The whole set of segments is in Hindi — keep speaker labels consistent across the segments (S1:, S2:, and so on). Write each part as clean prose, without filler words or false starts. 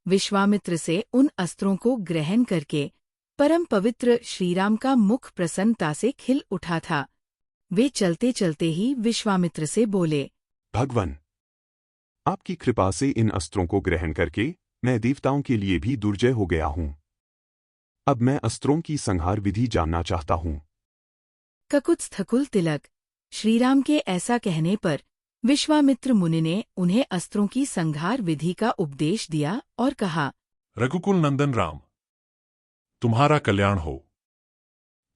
S1: विश्वामित्र से उन अस्त्रों को ग्रहण करके परम पवित्र श्रीराम का मुख प्रसन्नता से खिल उठा था। वे चलते चलते ही विश्वामित्र से बोले,
S2: भगवान, आपकी कृपा से इन अस्त्रों को ग्रहण करके मैं देवताओं के लिए भी दुर्जय हो गया हूँ। अब मैं अस्त्रों की संहार विधि जानना चाहता हूँ।
S1: ककुत्स्थकुल तिलक। श्रीराम के ऐसा कहने पर विश्वामित्र मुनि ने उन्हें अस्त्रों की संहार विधि का उपदेश दिया और कहा,
S3: रघुकुल नंदन राम, तुम्हारा कल्याण हो।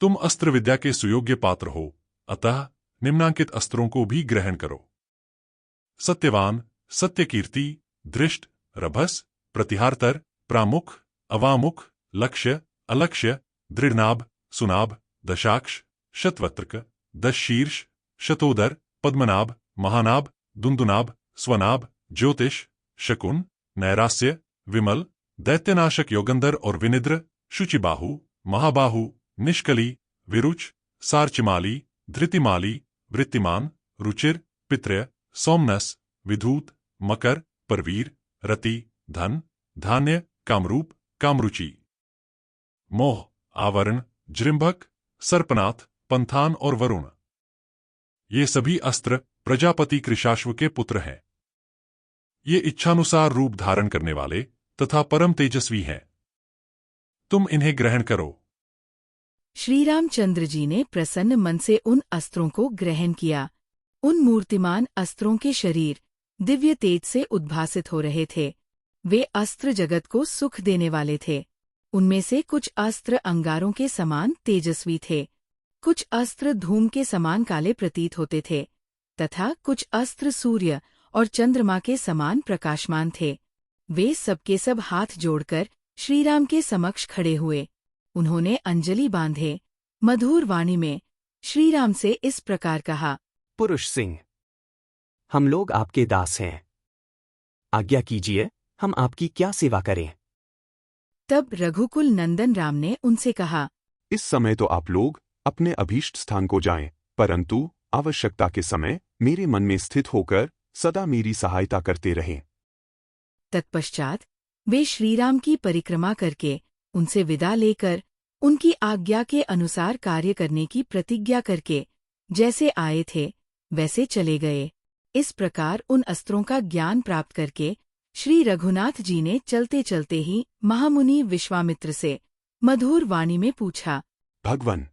S3: तुम अस्त्र विद्या के सुयोग्य पात्र हो, अतः निम्नांकित अस्त्रों को भी ग्रहण करो। सत्यवान, सत्यकीर्ति, दृष्ट, रभस, प्रतिहारतर, प्रामुख, अवामुख, लक्ष्य, अलक्ष्य, दृढ़नाभ, सुनाभ, दशाक्ष, शतवत्रक, दशशीर्ष, शतोदर, पद्मनाभ, महानाभ, दुंदुनाभ, स्वनाभ, ज्योतिष, शकुन, नैरास्य, विमल, दैत्यनाशक योगंधर और विनिद्र, शुचिबाहु, महाबाहु, निष्कली, विरुच, सार्चिमाली, धृतिमाली, वृत्तिमान, रुचिर, पित्रय, सोमनस, विधूत, मकर, परवीर, रति, धन, धान्य, कामरूप, कामरुचि, मोह, आवरण, जृंभक, सर्पनाथ, पंथान और वरुण। ये सभी अस्त्र प्रजापति कृशाश्व के पुत्र हैं। ये इच्छानुसार रूप धारण करने वाले तथा परम तेजस्वी हैं। तुम इन्हें ग्रहण करो।
S1: श्री रामचंद्र जी ने प्रसन्न मन से उन अस्त्रों को ग्रहण किया। उन मूर्तिमान अस्त्रों के शरीर दिव्य तेज से उद्भासित हो रहे थे। वे अस्त्र जगत को सुख देने वाले थे। उनमें से कुछ अस्त्र अंगारों के समान तेजस्वी थे, कुछ अस्त्र धूम के समान काले प्रतीत होते थे, तथा कुछ अस्त्र सूर्य और चंद्रमा के समान प्रकाशमान थे। वे सबके सब हाथ जोड़कर श्रीराम के समक्ष खड़े हुए। उन्होंने अंजलि बांधे मधुर वाणी में श्रीराम से इस प्रकार कहा,
S4: पुरुष सिंह, हम लोग आपके दास हैं। आज्ञा कीजिए, हम आपकी क्या सेवा करें।
S1: तब रघुकुल नंदन राम ने उनसे कहा,
S2: इस समय तो आप लोग अपने अभीष्ट स्थान को जाएं, परंतु आवश्यकता के समय मेरे मन में स्थित होकर सदा मेरी सहायता करते रहें।
S1: तत्पश्चात वे श्रीराम की परिक्रमा करके उनसे विदा लेकर उनकी आज्ञा के अनुसार कार्य करने की प्रतिज्ञा करके जैसे आए थे वैसे चले गए। इस प्रकार उन अस्त्रों का ज्ञान प्राप्त करके श्री रघुनाथ जी ने चलते चलते ही महामुनि विश्वामित्र से मधुर वाणी में पूछा,
S2: भगवान,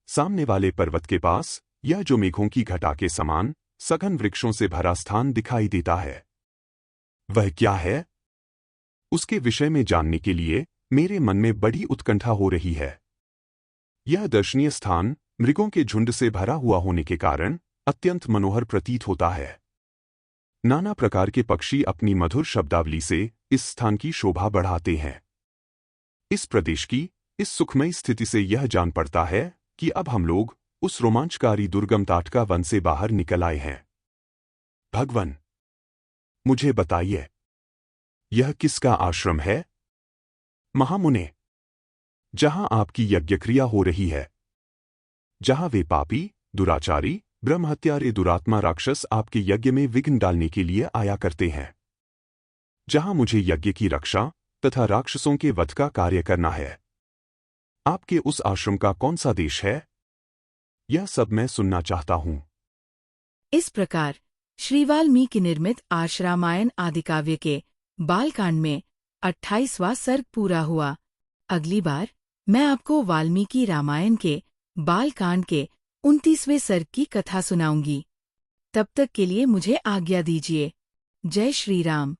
S2: सामने वाले पर्वत के पास यह जो मेघों की घटा के समान सघन वृक्षों से भरा स्थान दिखाई देता है, वह क्या है? उसके विषय में जानने के लिए मेरे मन में बड़ी उत्कंठा हो रही है। यह दर्शनीय स्थान मृगों के झुंड से भरा हुआ होने के कारण अत्यंत मनोहर प्रतीत होता है। नाना प्रकार के पक्षी अपनी मधुर शब्दावली से इस स्थान की शोभा बढ़ाते हैं। इस प्रदेश की इस सुखमयी स्थिति से यह जान पड़ता है कि अब हम लोग उस रोमांचकारी दुर्गम ताटका वन से बाहर निकल आए हैं। भगवान, मुझे बताइए, यह किसका आश्रम है? महामुने, जहां आपकी यज्ञक्रिया हो रही है, जहां वे पापी, दुराचारी, ब्रह्महत्यारे दुरात्मा राक्षस आपके यज्ञ में विघ्न डालने के लिए आया करते हैं, जहां मुझे यज्ञ की रक्षा तथा राक्षसों के वध का कार्य करना है। आपके उस आश्रम का कौन सा देश है? यह सब मैं सुनना चाहता हूं।
S1: इस प्रकार श्री वाल्मीकि निर्मित आश्रामायण आदिकाव्य के बालकांड में 28वां सर्ग पूरा हुआ। अगली बार मैं आपको वाल्मीकि रामायण के बालकांड के 29वें सर्ग की कथा सुनाऊंगी। तब तक के लिए मुझे आज्ञा दीजिए। जय श्री राम।